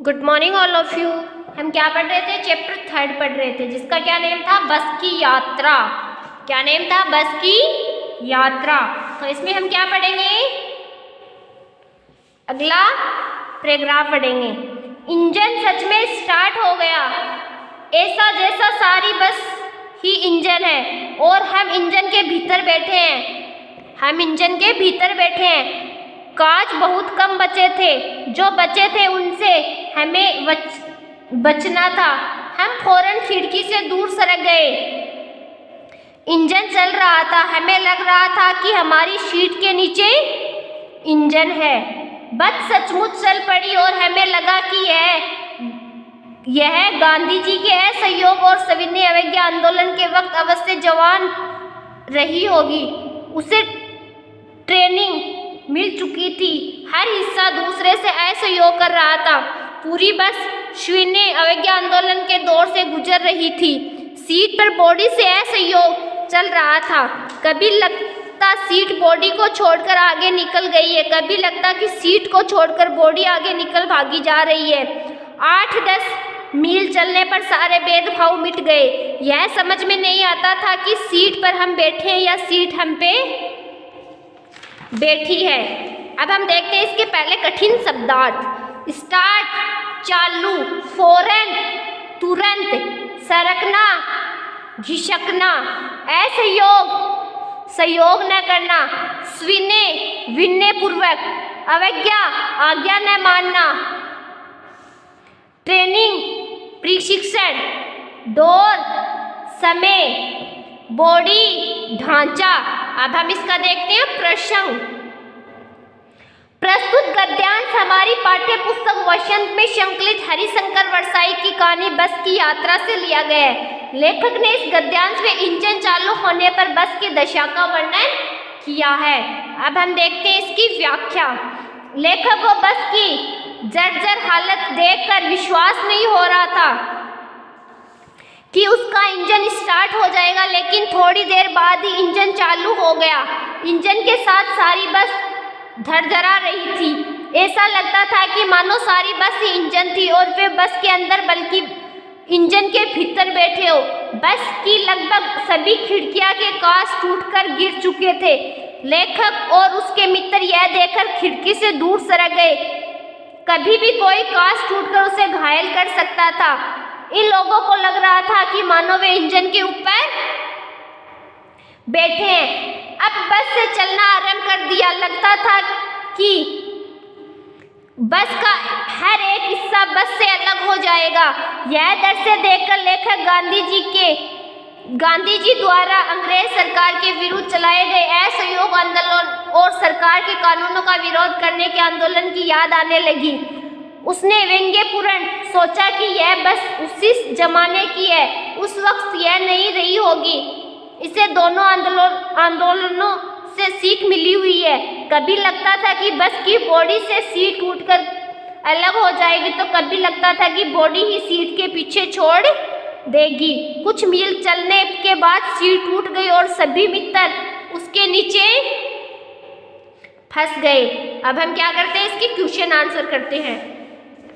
Good morning all of you. हम क्या पढ़ रहे थे? चैप्टर 3 पढ़ रहे थे, जिसका क्या नेम था? बस की यात्रा। क्या नेम था? बस की यात्रा। तो इसमें हम क्या पढ़ेंगे? अगला पैराग्राफ पढ़ेंगे। इंजन सच में स्टार्ट हो गया, ऐसा जैसा सारी बस ही इंजन है और हम इंजन के भीतर बैठे हैं। हम इंजन के भीतर बैठे हैं। कांच बहुत कम बचे थे, जो बचे थे उनसे हमें बचना था। हम फौरन खिड़की से दूर सरक गए। इंजन चल रहा था, हमें लग रहा था कि हमारी सीट के नीचे इंजन है। बस सचमुच चल पड़ी और हमें लगा कि यह गांधी जी के असहयोग और सविनय अवज्ञा आंदोलन के वक्त अवश्य जवान रही होगी। उसे ट्रेनिंग मिल चुकी थी, हर हिस्सा दूसरे से असहयोग कर रहा था। पूरी बस सविनय अवज्ञा आंदोलन के दौर से गुजर रही थी। सीट पर बॉडी से असहयोग चल रहा था। कभी लगता सीट बॉडी को छोड़कर आगे निकल गई है, कभी लगता कि सीट को छोड़कर बॉडी आगे निकल भागी जा रही है। 8-10 मील चलने पर सारे भेदभाव मिट गए। यह समझ में नहीं आता था कि सीट पर हम बैठे हैं या सीट हम पे बैठी है। अब हम देखते हैं इसके पहले कठिन शब्दार्थ। स्टार्ट चालू, फौरन तुरंत, सरकना झिझकना, असहयोग सहयोग न करना, सविनय विनयपूर्वक, अवज्ञा आज्ञा न मानना, ट्रेनिंग प्रशिक्षण, दौर समय, बॉडी ढांचा। अब हम इसका देखते हैं प्रसंग। प्रस्तुत गद्यांश हमारी पाठ्य पुस्तक वसंत में संकलित हरिशंकर वरसाई की कहानी बस की यात्रा से लिया गया है। लेखक ने इस गद्यांश में इंजन चालू होने पर बस की दशा का वर्णन किया है। अब हम देखते हैं इसकी व्याख्या। लेखक को बस की जर्जर हालत देखकर विश्वास नहीं हो रहा था कि उसका इंजन स्टार्ट हो जाएगा, लेकिन थोड़ी देर बाद ही इंजन चालू हो गया। इंजन के साथ सारी बस धड़धड़ा रही थी। ऐसा लगता था कि मानो सारी बस ही इंजन थी और वे बस के अंदर बल्कि इंजन के भीतर बैठे हो। बस की लगभग सभी खिड़कियां के कांच टूटकर गिर चुके थे। लेखक और उसके मित्र यह देखकर खिड़की से दूर सरक गए। कभी भी कोई कांच टूटकर उसे घायल कर सकता था। इन लोगों को लग रहा था कि मानो वे इंजन के ऊपर बैठे हैं। अब बस से चलना आरंभ कर दिया। लगता था कि बस का हर एक हिस्सा बस से अलग हो जाएगा। यह दृश्य देखकर लेखक गांधी जी द्वारा अंग्रेज सरकार के विरुद्ध चलाए गए असहयोग आंदोलन और सरकार के कानूनों का विरोध करने के आंदोलन की याद आने लगी। उसने व्यंग्यपूर्ण सोचा कि यह बस उसी जमाने की है, उस वक्त यह नहीं रही होगी। इसे दोनों आंदोलनों से सीख मिली हुई है। कभी लगता था कि बस की बॉडी से सीट टूटकर अलग हो जाएगी, तो कभी लगता था कि बॉडी ही सीट के पीछे छोड़ देगी। कुछ मील चलने के बाद सीट टूट गई और सभी मित्र उसके नीचे फंस गए। अब हम क्या करते हैं? इसकी क्वेश्चन आंसर करते हैं।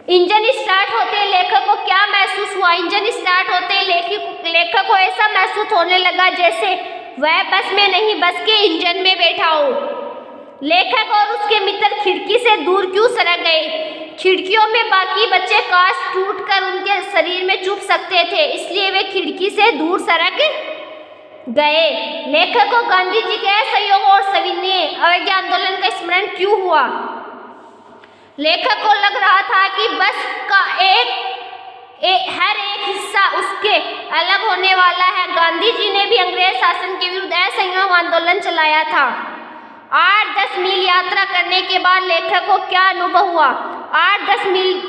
इंजन स्टार्ट होते लेखक को क्या महसूस हुआ? इंजन स्टार्ट होते लेखक को ऐसा महसूस होने लगा जैसे वह बस में नहीं, बस के इंजन में बैठा हो। लेखक और उसके मित्र खिड़की से दूर क्यों सरक गए? खिड़कियों में बाकी बच्चे कांच टूटकर उनके शरीर में चुभ सकते थे, इसलिए वे खिड़की से दूर सरक गए। लेखक को गांधी जी के असहयोग और सविनय अवज्ञा आंदोलन का स्मरण क्यों हुआ? लेखक को लग रहा था कि बस का हर एक हिस्सा उसके अलग होने वाला है। गांधी जी ने भी अंग्रेज शासन के विरुद्ध असहयोग आंदोलन चलाया था। 8-10 मील यात्रा करने के बाद लेखक को क्या अनुभव हुआ? 8-10 मील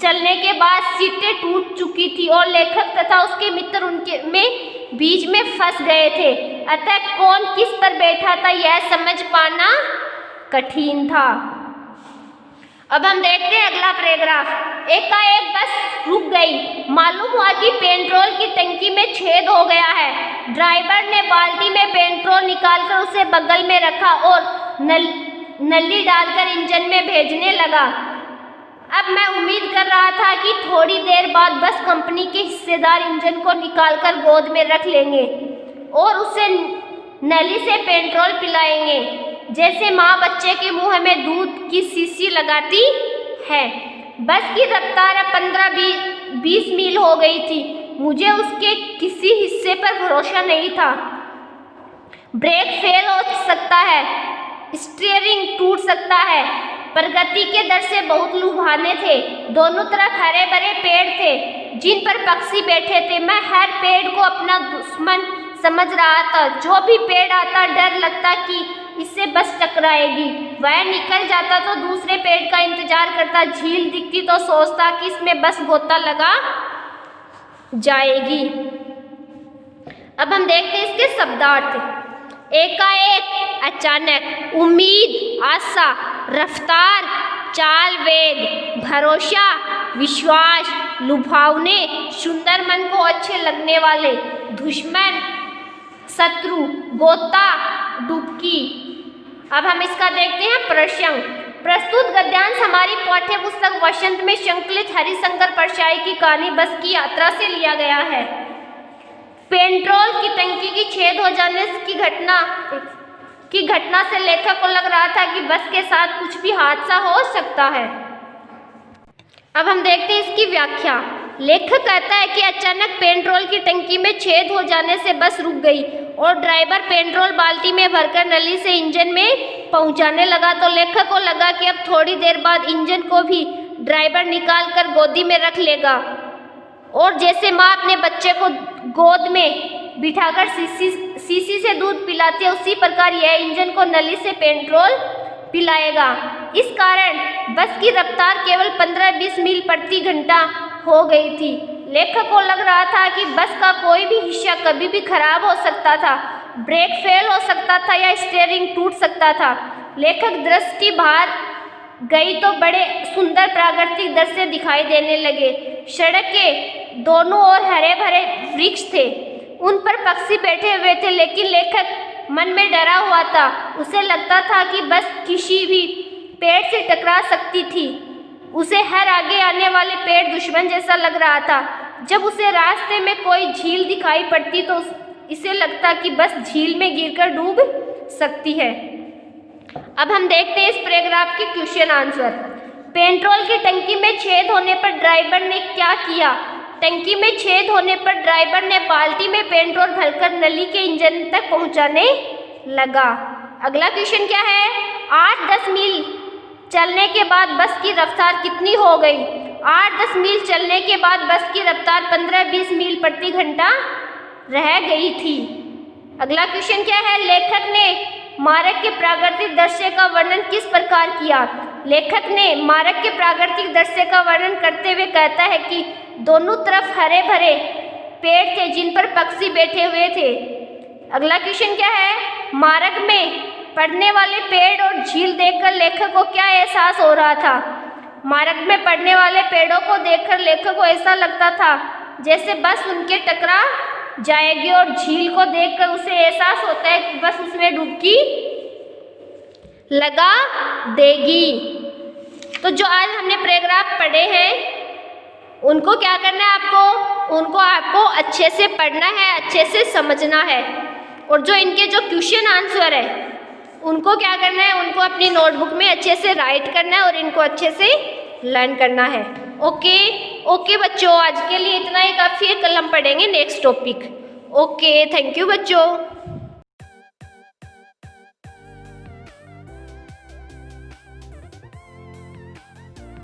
चलने के बाद सीटें टूट चुकी थी और लेखक तथा उसके मित्र उनके बीच में फंस गए थे। अतः कौन किस पर बैठा था यह समझ पाना कठिन था। अब हम देखते हैं अगला पैराग्राफ। एकाएक बस रुक गई। मालूम हुआ कि पेट्रोल की टंकी में छेद हो गया है। ड्राइवर ने बाल्टी में पेट्रोल निकालकर उसे बगल में रखा और नली डालकर इंजन में भेजने लगा। अब मैं उम्मीद कर रहा था कि थोड़ी देर बाद बस कंपनी के हिस्सेदार इंजन को निकालकर गोद में रख लेंगे और उसे नली से पेट्रोल पिलाएंगे, जैसे माँ बच्चे के मुंह में दूध की शीशी लगाती है। बस की रफ्तार अब 15-20 मील हो गई थी। मुझे उसके किसी हिस्से पर भरोसा नहीं था। ब्रेक फेल हो सकता है, स्टीयरिंग टूट सकता है। प्रगति के दर से बहुत लुभाने थे। दोनों तरफ हरे भरे पेड़ थे जिन पर पक्षी बैठे थे। मैं हर पेड़ को अपना दुश्मन समझ रहा था। जो भी पेड़ आता डर लगता कि इससे बस टकराएगी। वह निकल जाता तो दूसरे पेड़ का इंतजार करता। झील दिखती तो सोचता कि इसमें बस गोता लगा जाएगी। अब हम देखते हैं इसके शब्दार्थ। एकाएक, अचानक, उम्मीद, आशा, रफ्तार, चाल, वेग, भरोसा, विश्वास, लुभावने, सुंदर, मन को अच्छे लगने वाले, दुश्मन, शत्रु, गोता, डुबकी। अब हम इसका देखते हैं प्रसंग। प्रस्तुत गद्यांश हमारी पाठ्य पुस्तक वसंत में संकलित हरिशंकर परसाई की कहानी बस की यात्रा से लिया गया है। पेट्रोल की टंकी की छेद हो जाने की घटना से लेखक को लग रहा था कि बस के साथ कुछ भी हादसा हो सकता है। अब हम देखते हैं इसकी व्याख्या। लेखक कहता है कि अचानक पेट्रोल की टंकी में छेद हो जाने से बस रुक गई और ड्राइवर पेट्रोल बाल्टी में भरकर नली से इंजन में पहुंचाने लगा तो लेखक को लगा कि अब थोड़ी देर बाद इंजन को भी ड्राइवर निकाल कर गोदी में रख लेगा और जैसे माँ अपने बच्चे को गोद में बिठाकर शीशी से दूध पिलाती है, उसी प्रकार यह इंजन को नली से पेट्रोल पिलाएगा। इस कारण बस की रफ्तार केवल 15-20 मील प्रति घंटा हो गई थी। लेखक को लग रहा था कि बस का कोई भी हिस्सा कभी भी खराब हो सकता था, ब्रेक फेल हो सकता था या स्टीयरिंग टूट सकता था। लेखक दृष्टि बाहर गई तो बड़े सुंदर प्राकृतिक दृश्य दिखाई देने लगे। सड़क के दोनों ओर हरे भरे वृक्ष थे, उन पर पक्षी बैठे हुए थे, लेकिन लेखक मन में डरा हुआ था। उसे लगता था कि बस किसी भी पेड़ से टकरा सकती थी। उसे हर आगे आने वाले पेड़ दुश्मन जैसा लग रहा था। जब उसे रास्ते में कोई झील दिखाई पड़ती तो इसे लगता कि बस झील में गिरकर डूब सकती है। अब हम देखते हैं इस पैराग्राफ के क्वेश्चन आंसर। पेट्रोल की टंकी में छेद होने पर ड्राइवर ने क्या किया? टंकी में छेद होने पर ड्राइवर ने बाल्टी में पेट्रोल भरकर नली के इंजन तक पहुंचाने लगा। अगला क्वेश्चन क्या है? 8-10 मील चलने के बाद बस की रफ्तार कितनी हो गई? 8-10 मील चलने के बाद बस की रफ्तार 15-20 मील प्रति घंटा रह गई थी। अगला क्वेश्चन क्या है? लेखक ने मार्ग के प्राकृतिक दृश्य का वर्णन किस प्रकार किया? लेखक ने मार्ग के प्राकृतिक दृश्य का वर्णन करते हुए कहता है कि दोनों तरफ हरे भरे पेड़ थे जिन पर पक्षी बैठे हुए थे। अगला क्वेश्चन क्या है? मार्ग में पड़ने वाले पेड़ और झील देखकर लेखक को क्या एहसास हो रहा था? मार्ग में पड़ने वाले पेड़ों को देखकर लेखक को ऐसा लगता था जैसे बस उनके टकरा जाएगी और झील को देखकर उसे एहसास होता है कि बस उसमें डुबकी लगा देगी। तो जो आज हमने पैराग्राफ पढ़े हैं उनको क्या करना है आपको? उनको आपको अच्छे से पढ़ना है, अच्छे से समझना है और जो इनके जो क्वेश्चन आंसर है उनको क्या करना है? उनको अपनी नोटबुक में अच्छे से राइट करना है और इनको अच्छे से लर्न करना है। ओके बच्चों, आज के लिए इतना ही काफ़ी है। कल हम पढ़ेंगे next topic. Okay, thank you बच्चों।